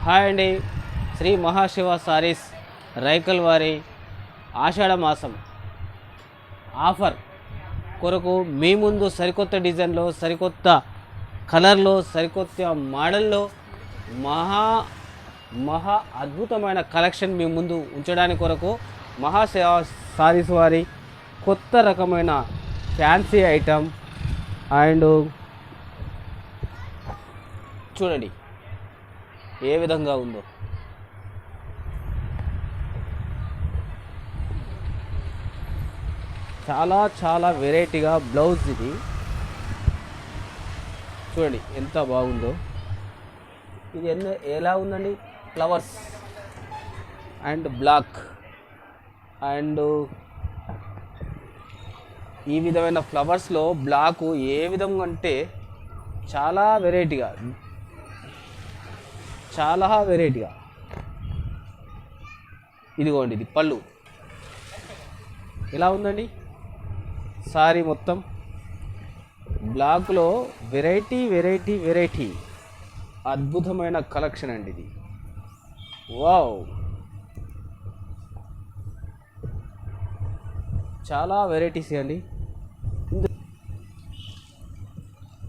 Hi అండి. శ్రీ మహాశివ సారీస్ రైకల్ వారి ఆషాఢ మాసం ఆఫర్ కొరకు మీ ముందు సరికొత్త డిజైన్లో, సరికొత్త కలర్లో, సరికొత్త మోడల్లో మహా అద్భుతమైన కలెక్షన్ మీ ముందు ఉంచడానికి కొరకు మహాశివ సారీస్ వారి కొత్త రకమైన ఫ్యాన్సీ ఐటమ్ అండ్ చూడండి ఏ విధంగా ఉందో. చాలా వెరైటీగా బ్లౌజ్ ఇది చూడండి ఎంత బాగుందో. ఇది ఎలా ఉందండి, ఫ్లవర్స్ అండ్ బ్లాక్ అండ్ ఈ విధమైన ఫ్లవర్స్లో బ్లాక్ ఏ విధంగా అంటే చాలా వెరైటీగా ఇదిగోండి. ఇది పళ్ళు ఎలా ఉందండి, సారీ మొత్తం బ్లాక్లో వెరైటీ అద్భుతమైన కలెక్షన్ అండి ఇది. వావ్, చాలా వెరైటీస్ అండి.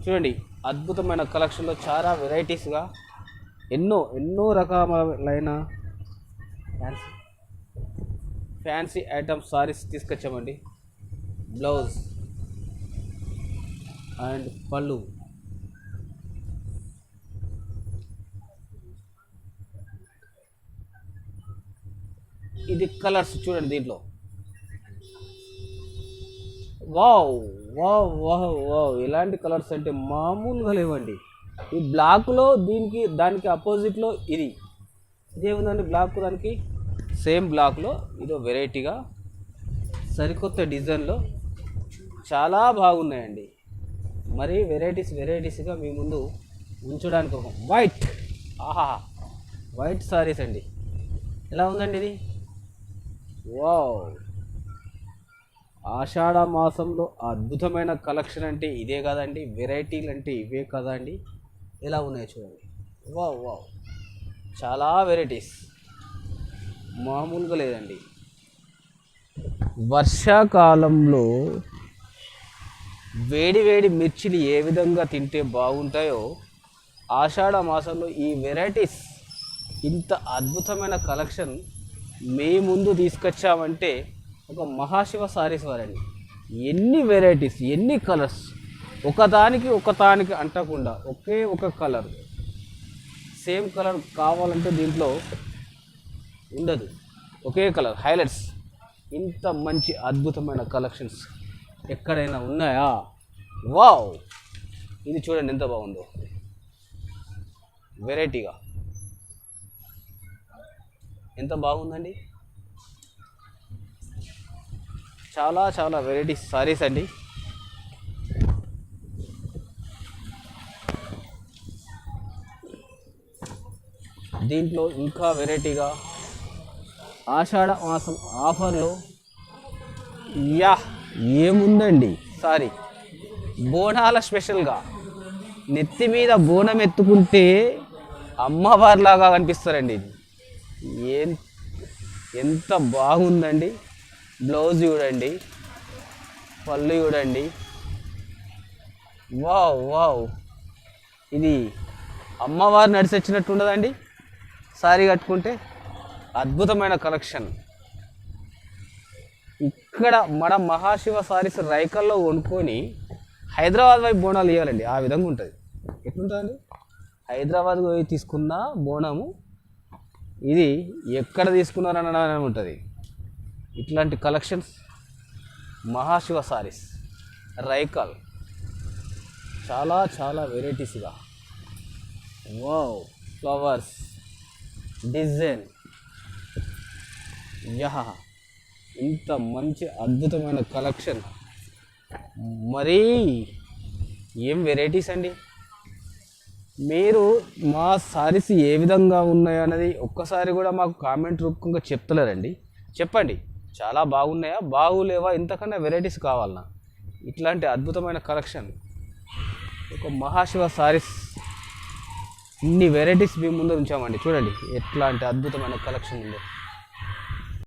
చూడండి అద్భుతమైన కలెక్షన్లో చాలా వెరైటీస్గా ఎన్నో రకాలైన ఫ్యాన్సీ ఐటమ్స్ సారీస్ తీసుకొచ్చామండి. బ్లౌజ్ అండ్ పళ్ళు, ఇది కలర్స్ చూడండి. దీంట్లో వావ్ వావ్ వావ్ వావ్ ఇలాంటి కలర్స్ అంటే మామూలుగా లేవండి. ఈ బ్లాక్లో దానికి అపోజిట్లో ఇదేముందండి, బ్లాక్ దానికి సేమ్ బ్లాక్లో ఇదో వెరైటీగా సరికొత్త డిజైన్లో చాలా బాగున్నాయండి. మరి వెరైటీస్గా మీ ముందు ఉంచడానికి ఒక వైట్ సారీస్ అండి. ఎలా ఉందండి ఇది, వావ్. ఆషాఢ మాసంలో అద్భుతమైన కలెక్షన్ అంటే ఇదే కదండి, వెరైటీలు అంటే ఇవే కదండి. ఎలా ఉన్నాయో చూడండి. వావ్ చాలా వెరైటీస్, మామూలుగా లేదండి. వర్షాకాలంలో వేడి మిర్చిలు ఏ విధంగా తింటే బాగుంటాయో ఆషాఢ మాసంలో ఈ వెరైటీస్, ఇంత అద్భుతమైన కలెక్షన్ మీ ముందు తీసుకొచ్చామంటే ఒక మహాశివ సారీస్ వారండి. ఎన్ని వెరైటీస్, ఎన్ని కలర్స్, ఒకదానికి అంటకుండా ఒకే ఒక కలర్, సేమ్ కలర్ కావాలంటే దీంట్లో ఉండదు, ఒకే కలర్ హైలైట్స్. ఇంత మంచి అద్భుతమైన కలెక్షన్స్ ఎక్కడైనా ఉన్నాయా? వావ్, ఇది చూడండి ఎంత బాగుందో, వెరైటీగా ఎంత బాగుందండి. చాలా వెరైటీస్ సారీస్ అండి. దీంట్లో ఇంకా వెరైటీగా ఆషాఢ మాసం ఆఫర్లో ఏముందండి, సారీ బోనాల స్పెషల్గా నెత్తి మీద బోనం ఎత్తుకుంటే అమ్మవారిలాగా కనిపిస్తారండి. ఇది ఎంత బాగుందండి. బ్లౌజ్ చూడండి, పళ్ళు చూడండి. వావ్ ఇది అమ్మవారు నడిచి వచ్చినట్టు ఉండదండి సారీ కట్టుకుంటే. అద్భుతమైన కలెక్షన్. ఇక్కడ మన మహాశివ సారీస్ రైకల్లో కొనుక్కొని హైదరాబాద్ వైపు బోనాలు ఇవ్వాలండి. ఆ విధంగా ఉంటుంది. ఎట్లుంటుందండి, హైదరాబాద్ పోయి తీసుకున్న బోనము ఇది ఎక్కడ తీసుకున్నారని ఉంటుంది. ఇట్లాంటి కలెక్షన్స్ మహాశివ సారీస్ రైకల్, చాలా వెరైటీస్గా. వావ్, ఫ్లవర్స్ డిజైన్, ఇంత మంచి అద్భుతమైన కలెక్షన్. మరీ ఏం వెరైటీస్ అండి. మీరు మా సారీస్ ఏ విధంగా ఉన్నాయో అనేది ఒక్కసారి కూడా మాకు కామెంట్ రూపంగా చెప్తలేరండి. చెప్పండి, చాలా బాగున్నాయా, బాగులేవా, ఇంతకన్నా వెరైటీస్ కావాలన్నా. ఇట్లాంటి అద్భుతమైన కలెక్షన్ ఒక మహాశివ సారీస్ ఇన్ని వెరైటీస్ మేము ముందు ఉంచామండి. చూడండి ఎట్లాంటి అద్భుతమైన కలెక్షన్ ఉందో.